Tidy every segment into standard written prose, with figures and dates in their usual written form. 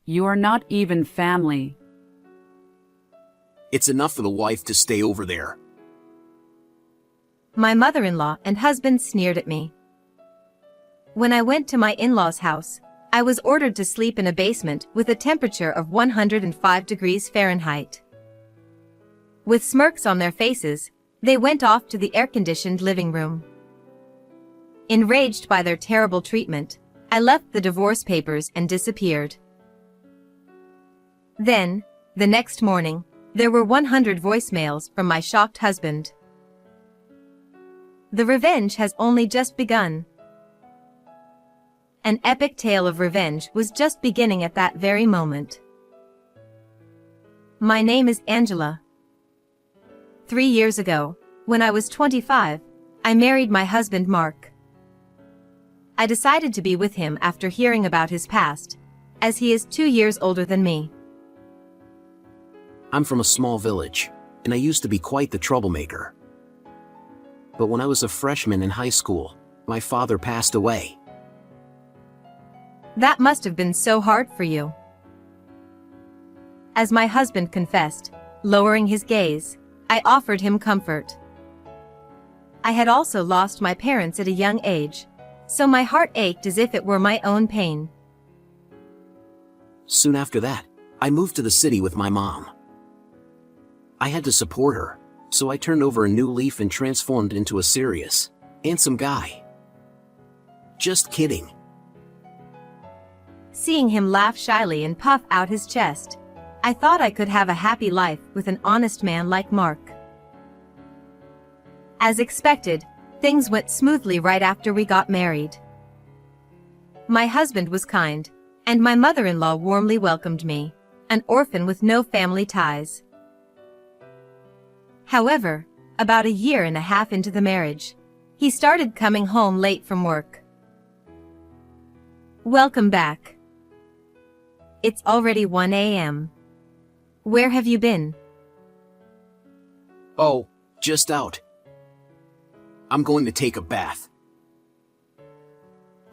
You are not even family. It's enough for the wife to stay over there. My mother-in-law and husband sneered at me. When I went to my in-laws' house, I was ordered to sleep in a basement with a temperature of 105 degrees Fahrenheit. With smirks on their faces, they went off to the air-conditioned living room. Enraged by their terrible treatment, I left the divorce papers and disappeared. Then, the next morning, there were 100 voicemails from my shocked husband. The revenge has only just begun. An epic tale of revenge was just beginning at that very moment. My name is Angela. 3 years ago, when I was 25, I married my husband Mark. I decided to be with him after hearing about his past, as he is 2 years older than me. I'm from a small village, and I used to be quite the troublemaker. But when I was a freshman in high school, my father passed away. That must have been so hard for you. As my husband confessed, lowering his gaze, I offered him comfort. I had also lost my parents at a young age, so my heart ached as if it were my own pain. Soon after that, I moved to the city with my mom. I had to support her, so I turned over a new leaf and transformed into a serious, handsome guy. Just kidding. Seeing him laugh shyly and puff out his chest, I thought I could have a happy life with an honest man like Mark. As expected, things went smoothly right after we got married. My husband was kind, and my mother-in-law warmly welcomed me, an orphan with no family ties. However, about a year and a half into the marriage, he started coming home late from work. Welcome back. It's already 1 a.m. Where have you been? Oh, just out. I'm going to take a bath.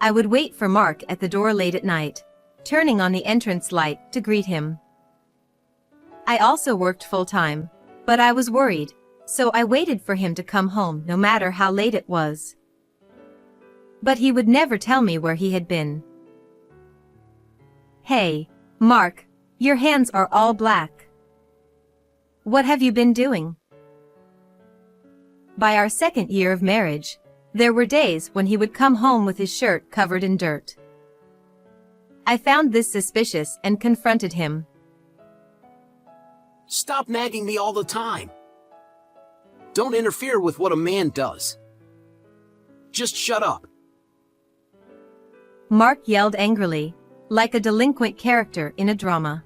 I would wait for Mark at the door late at night, turning on the entrance light to greet him. I also worked full-time, but I was worried, so I waited for him to come home no matter how late it was. But he would never tell me where he had been. Hey, Mark, your hands are all black. What have you been doing? By our second year of marriage, there were days when he would come home with his shirt covered in dirt. I found this suspicious and confronted him. Stop nagging me all the time. Don't interfere with what a man does. Just shut up. Mark yelled angrily, like a delinquent character in a drama.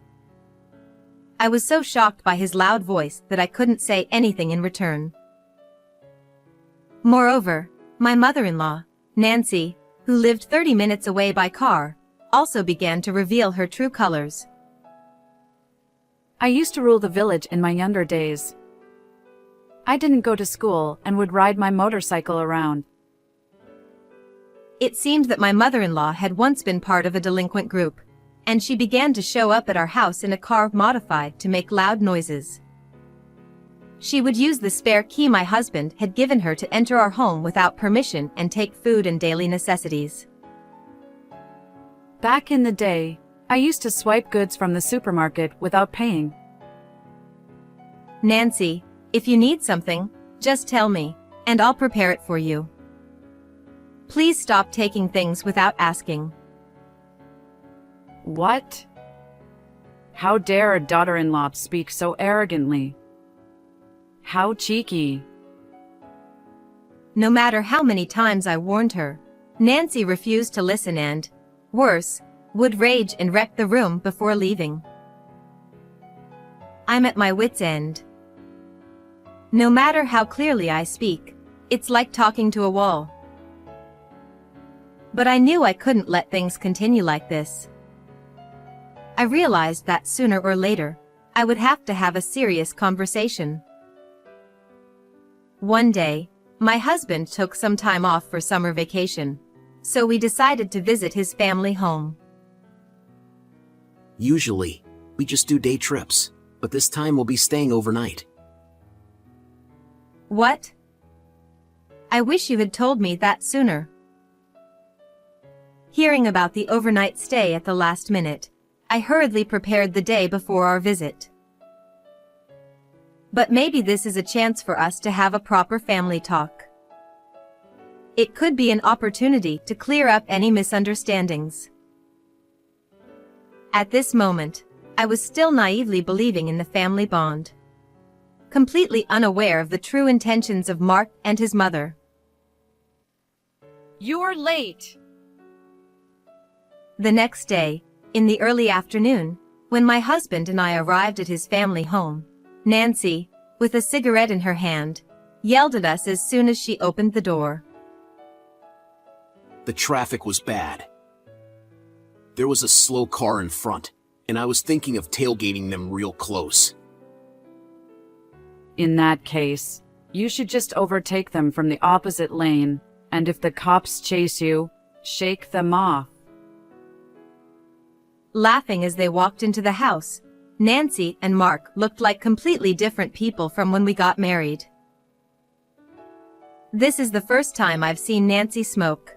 I was so shocked by his loud voice that I couldn't say anything in return. Moreover, my mother-in-law, Nancy, who lived 30 minutes away by car, also began to reveal her true colors. I used to rule the village in my younger days. I didn't go to school and would ride my motorcycle around. It seemed that my mother-in-law had once been part of a delinquent group, and she began to show up at our house in a car modified to make loud noises. She would use the spare key my husband had given her to enter our home without permission and take food and daily necessities. Back in the day, I used to swipe goods from the supermarket without paying. Nancy, if you need something, just tell me, and I'll prepare it for you. Please stop taking things without asking. What? How dare a daughter-in-law speak so arrogantly? How cheeky. No matter how many times I warned her, Nancy refused to listen and, worse, would rage and wreck the room before leaving. I'm at my wit's end. No matter how clearly I speak, it's like talking to a wall. But I knew I couldn't let things continue like this. I realized that sooner or later, I would have to have a serious conversation. One day, my husband took some time off for summer vacation, so we decided to visit his family home. Usually, we just do day trips, but this time we'll be staying overnight. What? I wish you had told me that sooner. Hearing about the overnight stay at the last minute, I hurriedly prepared the day before our visit. But maybe this is a chance for us to have a proper family talk. It could be an opportunity to clear up any misunderstandings. At this moment, I was still naively believing in the family bond, completely unaware of the true intentions of Mark and his mother. You're late. The next day, in the early afternoon, when my husband and I arrived at his family home, Nancy, with a cigarette in her hand, yelled at us as soon as she opened the door. The traffic was bad. There was a slow car in front, and I was thinking of tailgating them real close. In that case, you should just overtake them from the opposite lane, and if the cops chase you, shake them off. Laughing as they walked into the house, Nancy and Mark looked like completely different people from when we got married. This is the first time I've seen Nancy smoke.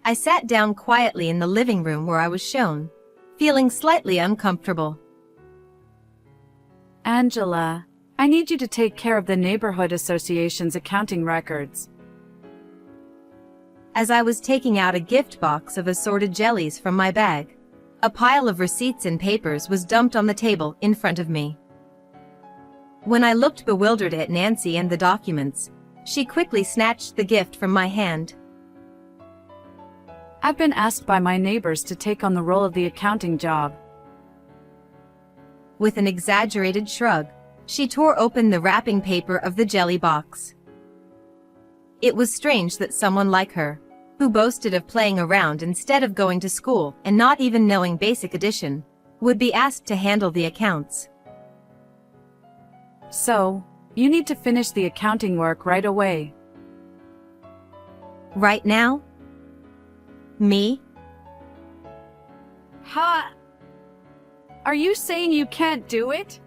I sat down quietly in the living room where I was shown, feeling slightly uncomfortable. Angela, I need you to take care of the neighborhood association's accounting records. As I was taking out a gift box of assorted jellies from my bag, a pile of receipts and papers was dumped on the table in front of me. When I looked bewildered at Nancy and the documents, she quickly snatched the gift from my hand. I've been asked by my neighbors to take on the role of the accounting job. With an exaggerated shrug, she tore open the wrapping paper of the jelly box. It was strange that someone like her, who boasted of playing around instead of going to school and not even knowing basic addition, would be asked to handle the accounts. So, you need to finish the accounting work right away. Right now? Me? Ha! Are you saying you can't do it?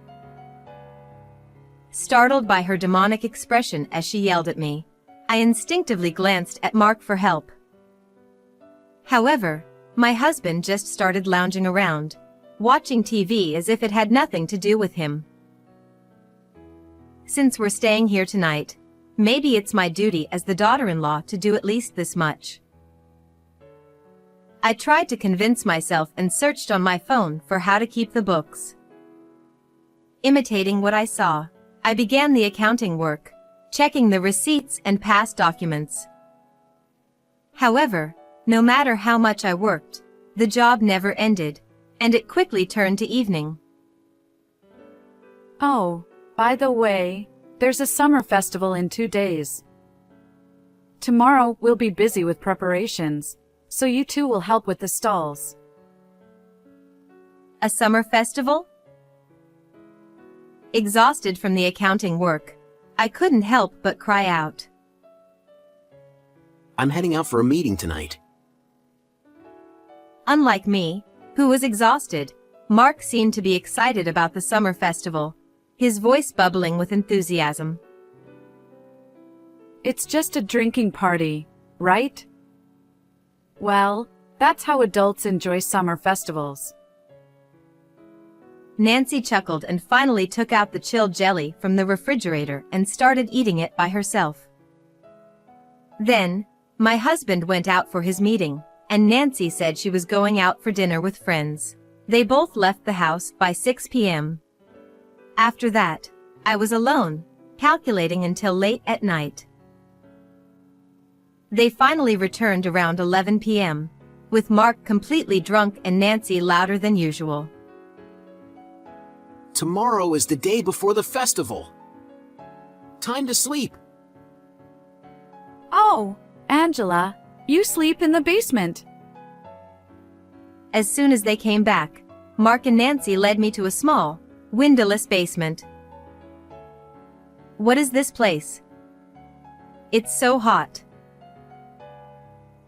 Startled by her demonic expression as she yelled at me, I instinctively glanced at Mark for help. However, my husband just started lounging around, watching TV as if it had nothing to do with him. Since we're staying here tonight, maybe it's my duty as the daughter-in-law to do at least this much. I tried to convince myself and searched on my phone for how to keep the books. Imitating what I saw, I began the accounting work, checking the receipts and past documents. However, no matter how much I worked, the job never ended, and it quickly turned to evening. Oh, by the way, there's a summer festival in 2 days. Tomorrow we'll be busy with preparations, so you two will help with the stalls. A summer festival? Exhausted from the accounting work, I couldn't help but cry out. I'm heading out for a meeting tonight. Unlike me, who was exhausted, Mark seemed to be excited about the summer festival, his voice bubbling with enthusiasm. It's just a drinking party, right? Well, that's how adults enjoy summer festivals. Nancy chuckled and finally took out the chilled jelly from the refrigerator and started eating it by herself. Then, my husband went out for his meeting, and Nancy said she was going out for dinner with friends. They both left the house by 6 p.m. After that, I was alone, calculating until late at night. They finally returned around 11 p.m., with Mark completely drunk and Nancy louder than usual. Tomorrow is the day before the festival. Time to sleep. Oh, Angela, you sleep in the basement. As soon as they came back, Mark and Nancy led me to a small, windowless basement. What is this place? It's so hot.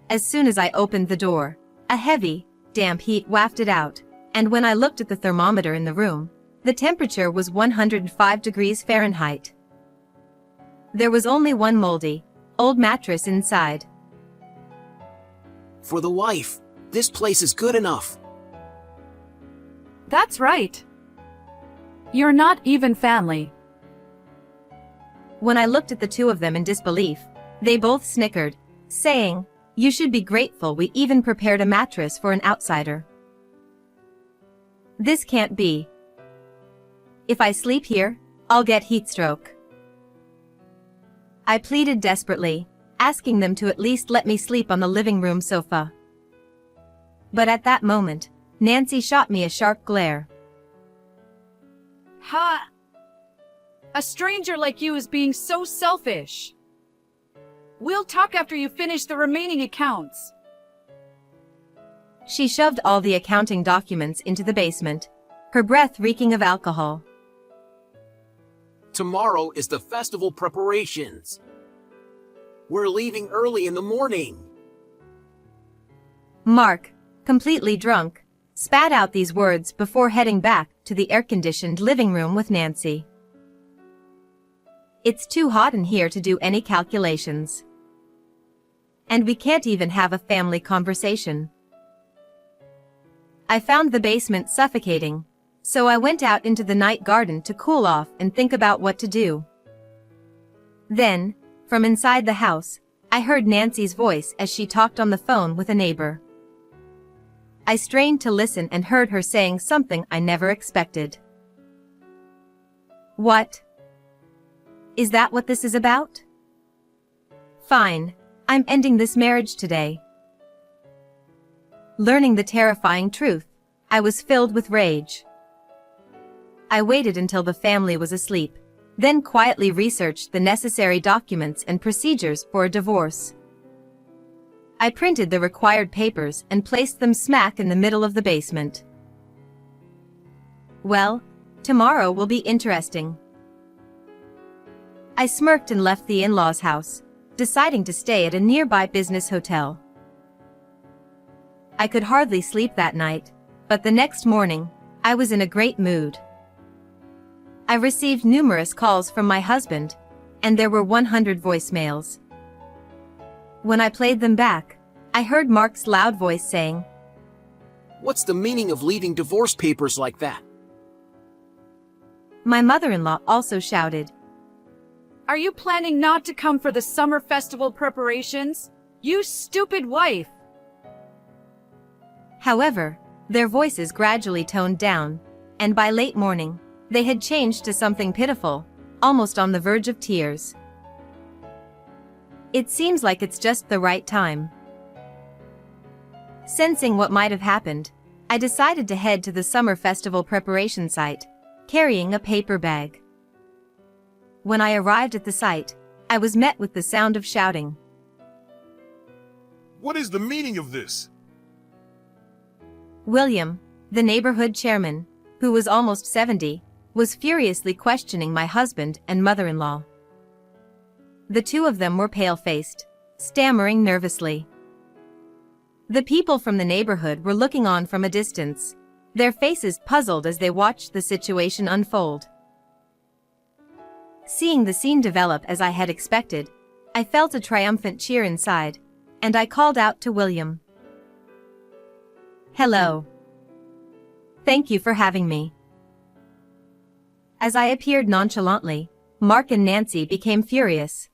As soon as I opened the door, a heavy, damp heat wafted out, and when I looked at the thermometer in the room, the temperature was 105 degrees Fahrenheit. There was only one moldy, old mattress inside. For the wife, this place is good enough. That's right. You're not even family. When I looked at the two of them in disbelief, they both snickered, saying, "You should be grateful we even prepared a mattress for an outsider. This can't be. If I sleep here, I'll get heat stroke." I pleaded desperately, asking them to at least let me sleep on the living room sofa. But at that moment, Nancy shot me a sharp glare. Ha! A stranger like you is being so selfish. We'll talk after you finish the remaining accounts. She shoved all the accounting documents into the basement, her breath reeking of alcohol. Tomorrow is the festival preparations. We're leaving early in the morning. Mark, completely drunk, spat out these words before heading back to the air-conditioned living room with Nancy. It's too hot in here to do any calculations. And we can't even have a family conversation. I found the basement suffocating, so I went out into the night garden to cool off and think about what to do. Then, from inside the house, I heard Nancy's voice as she talked on the phone with a neighbor. I strained to listen and heard her saying something I never expected. "What? Is that what this is about? Fine, I'm ending this marriage today." Learning the terrifying truth, I was filled with rage. I waited until the family was asleep, then quietly researched the necessary documents and procedures for a divorce. I printed the required papers and placed them smack in the middle of the basement. Well, tomorrow will be interesting. I smirked and left the in-laws' house, deciding to stay at a nearby business hotel. I could hardly sleep that night, but the next morning, I was in a great mood. I received numerous calls from my husband, and there were 100 voicemails. When I played them back, I heard Mark's loud voice saying, What's the meaning of leaving divorce papers like that? My mother-in-law also shouted, Are you planning not to come for the summer festival preparations? You stupid wife! However, their voices gradually toned down, and by late morning, they had changed to something pitiful, almost on the verge of tears. It seems like it's just the right time. Sensing what might have happened, I decided to head to the summer festival preparation site, carrying a paper bag. When I arrived at the site, I was met with the sound of shouting. What is the meaning of this? William, the neighborhood chairman, who was almost 70, was furiously questioning my husband and mother-in-law. The two of them were pale-faced, stammering nervously. The people from the neighborhood were looking on from a distance, their faces puzzled as they watched the situation unfold. Seeing the scene develop as I had expected, I felt a triumphant cheer inside, and I called out to William. "Hello. Thank you for having me." As I appeared nonchalantly, Mark and Nancy became furious.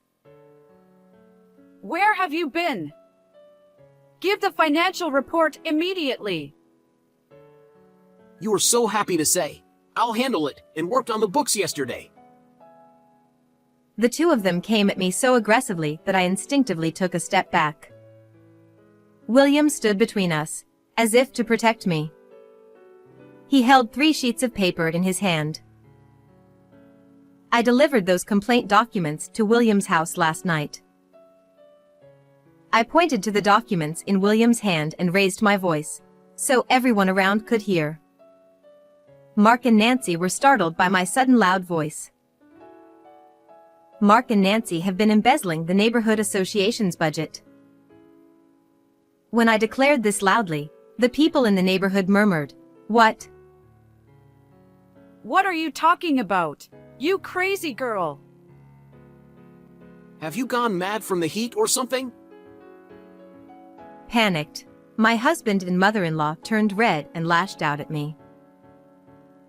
Where have you been? Give the financial report immediately. You were so happy to say, I'll handle it, and worked on the books yesterday. The two of them came at me so aggressively that I instinctively took a step back. William stood between us, as if to protect me. He held 3 sheets of paper in his hand. I delivered those complaint documents to William's house last night. I pointed to the documents in William's hand and raised my voice, so everyone around could hear. Mark and Nancy were startled by my sudden loud voice. Mark and Nancy have been embezzling the neighborhood association's budget. When I declared this loudly, The people in the neighborhood murmured, "What?" What are you talking about? You crazy girl! Have you gone mad from the heat or something? Panicked, my husband and mother-in-law turned red and lashed out at me.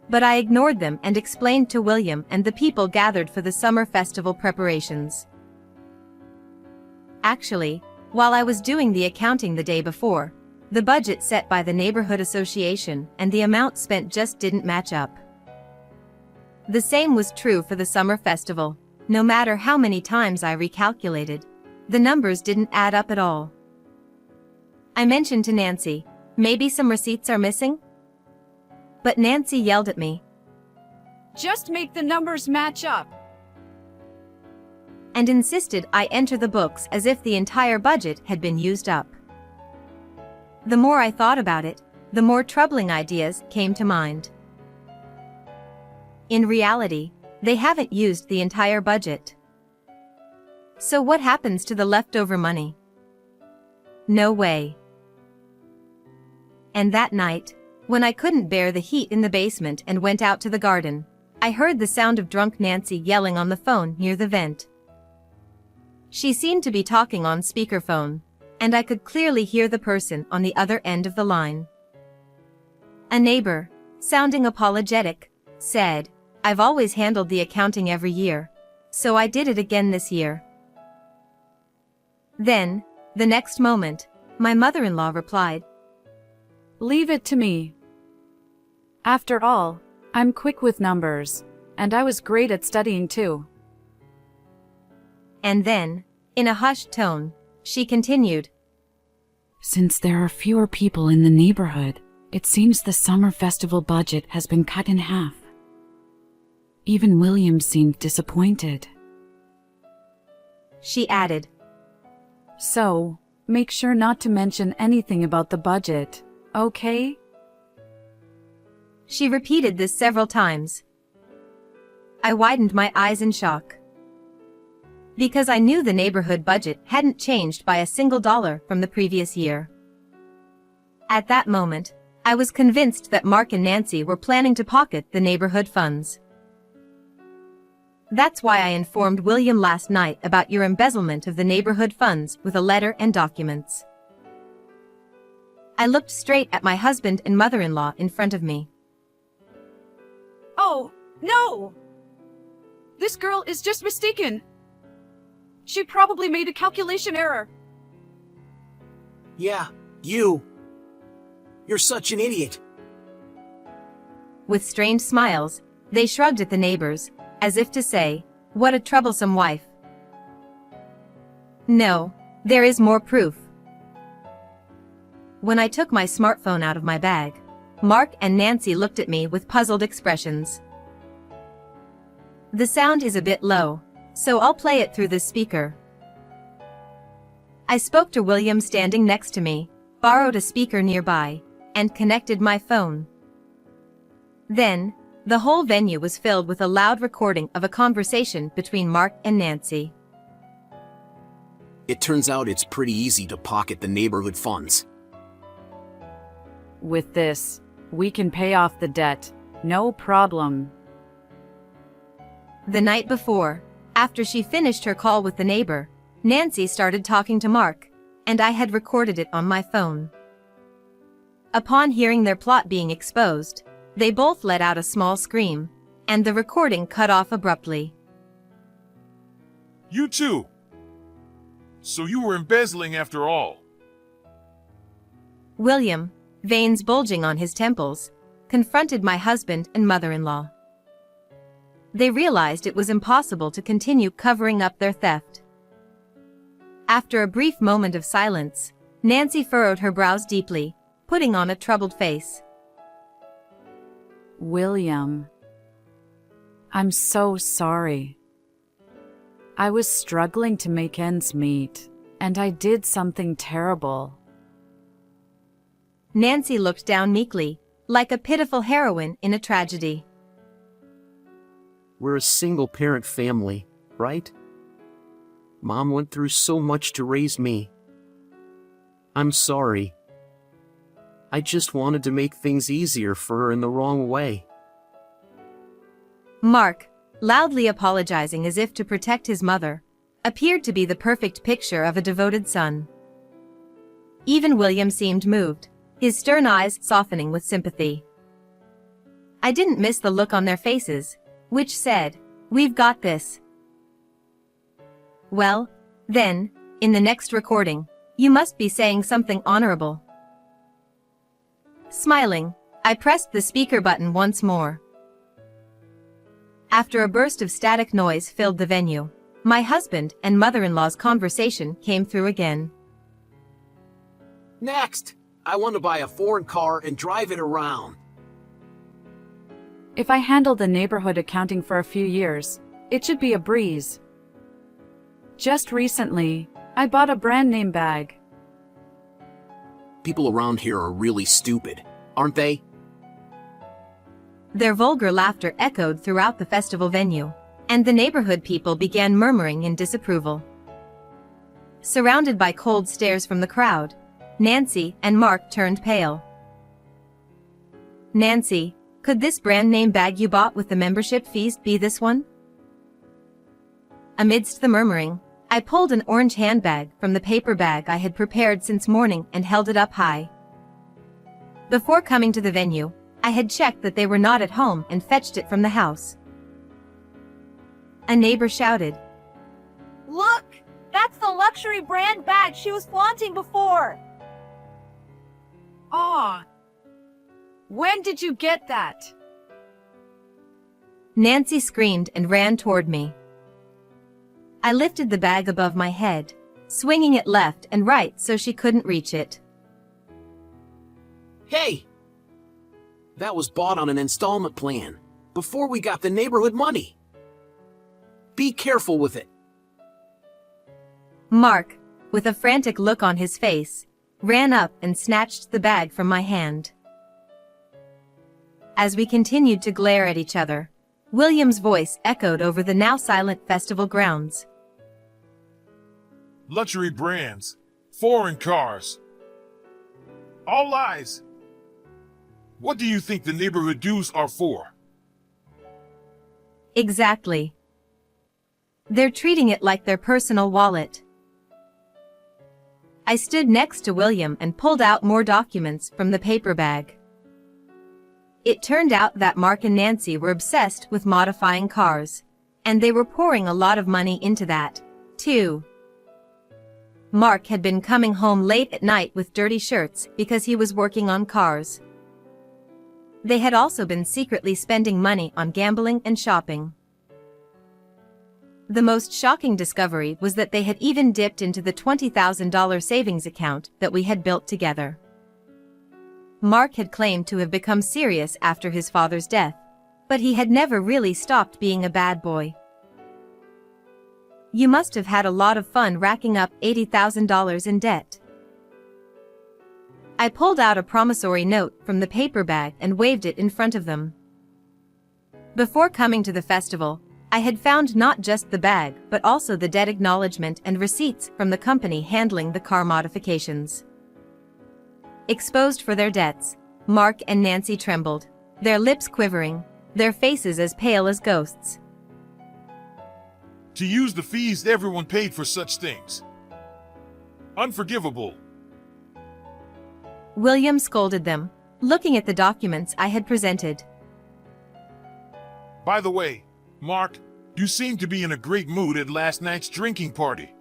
But I ignored them and explained to William and the people gathered for the summer festival preparations. Actually, while I was doing the accounting the day before, the budget set by the neighborhood association and the amount spent just didn't match up. The same was true for the summer festival. No matter how many times I recalculated, the numbers didn't add up at all. I mentioned to Nancy, maybe some receipts are missing? But Nancy yelled at me, Just make the numbers match up. and insisted I enter the books as if the entire budget had been used up. The more I thought about it, the more troubling ideas came to mind. In reality, they haven't used the entire budget. So what happens to the leftover money? No way. And that night, when I couldn't bear the heat in the basement and went out to the garden, I heard the sound of drunk Nancy yelling on the phone near the vent. She seemed to be talking on speakerphone, and I could clearly hear the person on the other end of the line. A neighbor, sounding apologetic, said, "I've always handled the accounting every year, so I did it again this year." Then, the next moment, my mother-in-law replied, Leave it to me. After all, I'm quick with numbers, and I was great at studying too. and then, in a hushed tone, she continued, Since there are fewer people in the neighborhood, it seems the summer festival budget has been cut in half. Even William seemed disappointed. She added, So, make sure not to mention anything about the budget, okay? She repeated this several times. I widened my eyes in shock. Because I knew the neighborhood budget hadn't changed by a single dollar from the previous year. At that moment, I was convinced that Mark and Nancy were planning to pocket the neighborhood funds. That's why I informed William last night about your embezzlement of the neighborhood funds with a letter and documents. I looked straight at my husband and mother-in-law in front of me. Oh, no! This girl is just mistaken. She probably made a calculation error. Yeah, you. You're such an idiot. With strained smiles, they shrugged at the neighbors, as if to say, "What a troublesome wife." No, there is more proof. When I took my smartphone out of my bag, Mark and Nancy looked at me with puzzled expressions. The sound is a bit low, so I'll play it through the speaker. I spoke to William standing next to me, borrowed a speaker nearby, and connected my phone. Then, the whole venue was filled with a loud recording of a conversation between Mark and Nancy. It turns out it's pretty easy to pocket the neighborhood funds. With this, we can pay off the debt. No problem. The night before, after she finished her call with the neighbor, Nancy started talking to Mark, and I had recorded it on my phone. Upon hearing their plot being exposed, they both let out a small scream, and the recording cut off abruptly. You too. So you were embezzling after all. William, veins bulging on his temples, confronted my husband and mother-in-law. They realized it was impossible to continue covering up their theft. After a brief moment of silence, Nancy furrowed her brows deeply, putting on a troubled face. William, I'm so sorry. I was struggling to make ends meet, and I did something terrible. Nancy looked down meekly, like a pitiful heroine in a tragedy. We're a single-parent family, right? Mom went through so much to raise me. I'm sorry. I just wanted to make things easier for her in the wrong way. Mark, loudly apologizing as if to protect his mother, appeared to be the perfect picture of a devoted son. Even William seemed moved, his stern eyes softening with sympathy. I didn't miss the look on their faces, which said, "We've got this." Well, then, in the next recording, you must be saying something honorable. Smiling, I pressed the speaker button once more. After a burst of static noise filled the venue, my husband and mother-in-law's conversation came through again. Next, I want to buy a foreign car and drive it around. If I handle the neighborhood accounting for a few years, it should be a breeze. Just recently, I bought a brand name bag. People around here are really stupid, aren't they? Their vulgar laughter echoed throughout the festival venue, and the neighborhood people began murmuring in disapproval. Surrounded by cold stares from the crowd, Nancy and Mark turned pale. "Nancy, could this brand name bag you bought with the membership fees be this one?" Amidst the murmuring, I pulled an orange handbag from the paper bag I had prepared since morning and held it up high. Before coming to the venue, I had checked that they were not at home and fetched it from the house. A neighbor shouted, Look! That's the luxury brand bag she was flaunting before! Aw! When did you get that? Nancy screamed and ran toward me. I lifted the bag above my head, swinging it left and right so she couldn't reach it. Hey! That was bought on an installment plan, before we got the neighborhood money. Be careful with it. Mark, with a frantic look on his face, ran up and snatched the bag from my hand. As we continued to glare at each other, William's voice echoed over the now silent festival grounds. Luxury brands, foreign cars. All lies. What do you think the neighborhood dues are for? Exactly. They're treating it like their personal wallet. I stood next to William and pulled out more documents from the paper bag. It turned out that Mark and Nancy were obsessed with modifying cars, and they were pouring a lot of money into that, too. Mark had been coming home late at night with dirty shirts because he was working on cars. They had also been secretly spending money on gambling and shopping. The most shocking discovery was that they had even dipped into the $20,000 savings account that we had built together. Mark had claimed to have become serious after his father's death, but he had never really stopped being a bad boy. You must have had a lot of fun racking up $80,000 in debt. I pulled out a promissory note from the paper bag and waved it in front of them. Before coming to the festival, I had found not just the bag but also the debt acknowledgement and receipts from the company handling the car modifications. Exposed for their debts, Mark and Nancy trembled, their lips quivering, their faces as pale as ghosts. To use the fees everyone paid for such things. Unforgivable. William scolded them, looking at the documents I had presented. By the way, Mark, you seem to be in a great mood at last night's drinking party.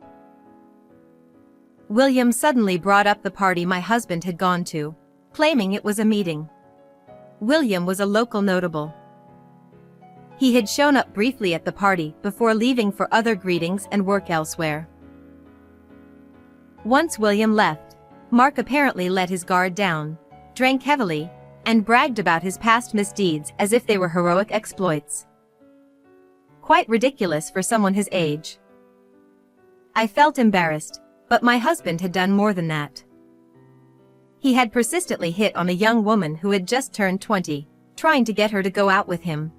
William suddenly brought up the party my husband had gone to, claiming it was a meeting. William was a local notable. He had shown up briefly at the party before leaving for other greetings and work elsewhere. Once William left, Mark apparently let his guard down, drank heavily, and bragged about his past misdeeds as if they were heroic exploits. Quite ridiculous for someone his age. I felt embarrassed, but my husband had done more than that. He had persistently hit on a young woman who had just turned 20, trying to get her to go out with him.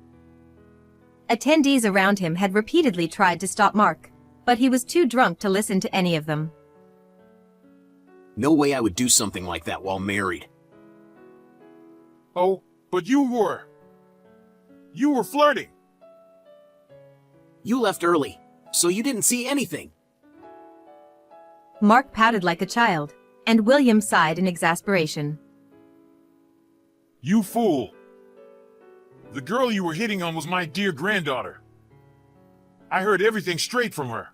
Attendees around him had repeatedly tried to stop Mark, but he was too drunk to listen to any of them. No way I would do something like that while married. Oh, but you were flirting. You left early, so you didn't see anything. Mark pouted like a child, and William sighed in exasperation. You fool. The girl you were hitting on was my dear granddaughter. I heard everything straight from her.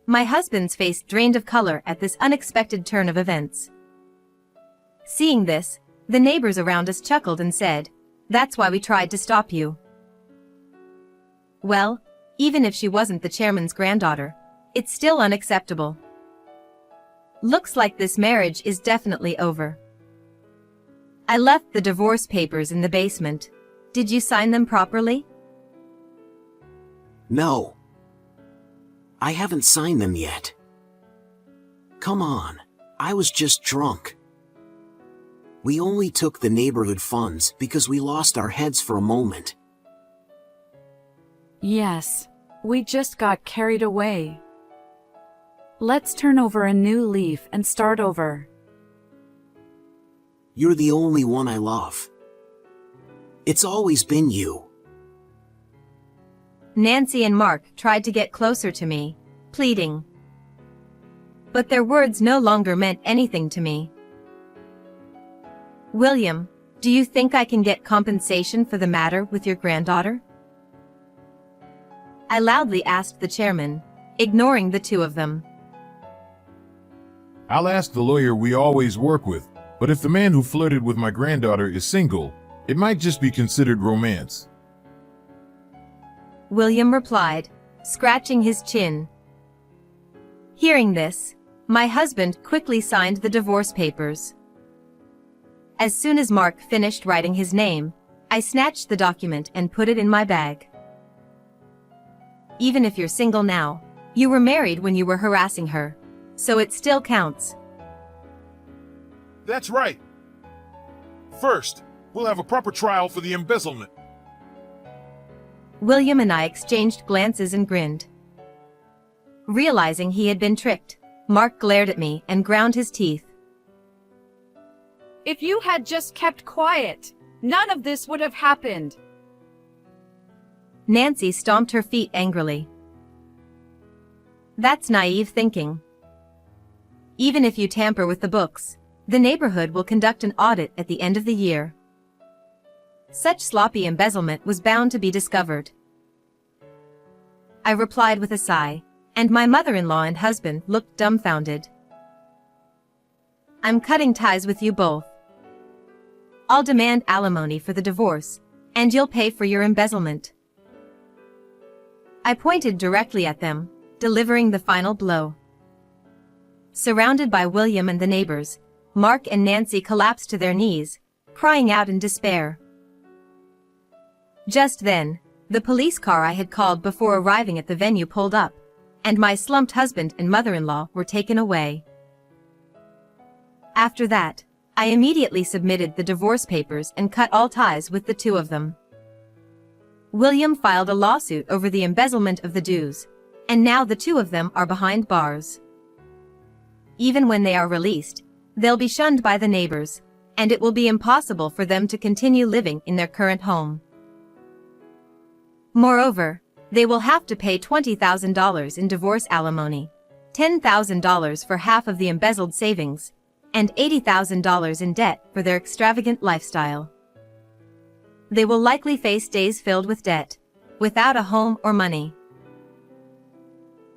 My husband's face drained of color at this unexpected turn of events. Seeing this, the neighbors around us chuckled and said, "That's why we tried to stop you." Well, even if she wasn't the chairman's granddaughter, it's still unacceptable. Looks like this marriage is definitely over. I left the divorce papers in the basement. Did you sign them properly? No. I haven't signed them yet. Come on, I was just drunk. We only took the neighborhood funds because we lost our heads for a moment. Yes, we just got carried away. Let's turn over a new leaf and start over. You're the only one I love. It's always been you. Nancy and Mark tried to get closer to me, pleading. But their words no longer meant anything to me. William, do you think I can get compensation for the matter with your granddaughter? I loudly asked the chairman, ignoring the two of them. I'll ask the lawyer we always work with, but if the man who flirted with my granddaughter is single, it might just be considered romance. William replied, scratching his chin. Hearing this, my husband quickly signed the divorce papers. As soon as Mark finished writing his name, I snatched the document and put it in my bag. Even if you're single now, you were married when you were harassing her, so it still counts. That's right. First, we'll have a proper trial for the embezzlement. William and I exchanged glances and grinned. Realizing he had been tricked, Mark glared at me and ground his teeth. If you had just kept quiet, none of this would have happened. Nancy stomped her feet angrily. That's naive thinking. Even if you tamper with the books, the neighborhood will conduct an audit at the end of the year. Such sloppy embezzlement was bound to be discovered. I replied with a sigh, and my mother-in-law and husband looked dumbfounded. I'm cutting ties with you both. I'll demand alimony for the divorce, and you'll pay for your embezzlement. I pointed directly at them, delivering the final blow. Surrounded by William and the neighbors, Mark and Nancy collapsed to their knees, crying out in despair. Just then, the police car I had called before arriving at the venue pulled up, and my slumped husband and mother-in-law were taken away. After that, I immediately submitted the divorce papers and cut all ties with the two of them. William filed a lawsuit over the embezzlement of the dues, and now the two of them are behind bars. Even when they are released, they'll be shunned by the neighbors, and it will be impossible for them to continue living in their current home. Moreover, they will have to pay $20,000 in divorce alimony, $10,000 for half of the embezzled savings, and $80,000 in debt for their extravagant lifestyle. They will likely face days filled with debt, without a home or money.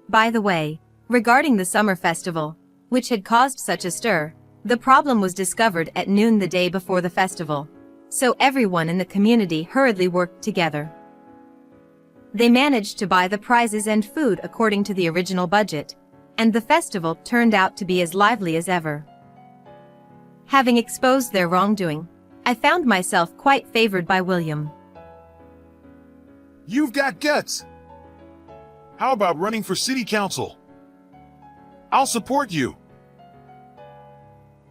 By the way, regarding the summer festival, which had caused such a stir, the problem was discovered at noon the day before the festival, so everyone in the community hurriedly worked together. They managed to buy the prizes and food according to the original budget, and the festival turned out to be as lively as ever. Having exposed their wrongdoing, I found myself quite favored by William. You've got guts. How about running for city council? I'll support you.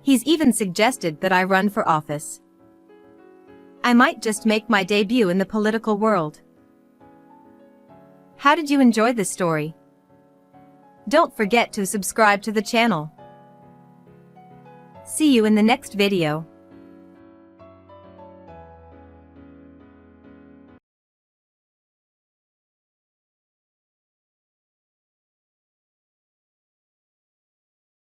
He's even suggested that I run for office. I might just make my debut in the political world. How did you enjoy this story? Don't forget to subscribe to the channel. See you in the next video.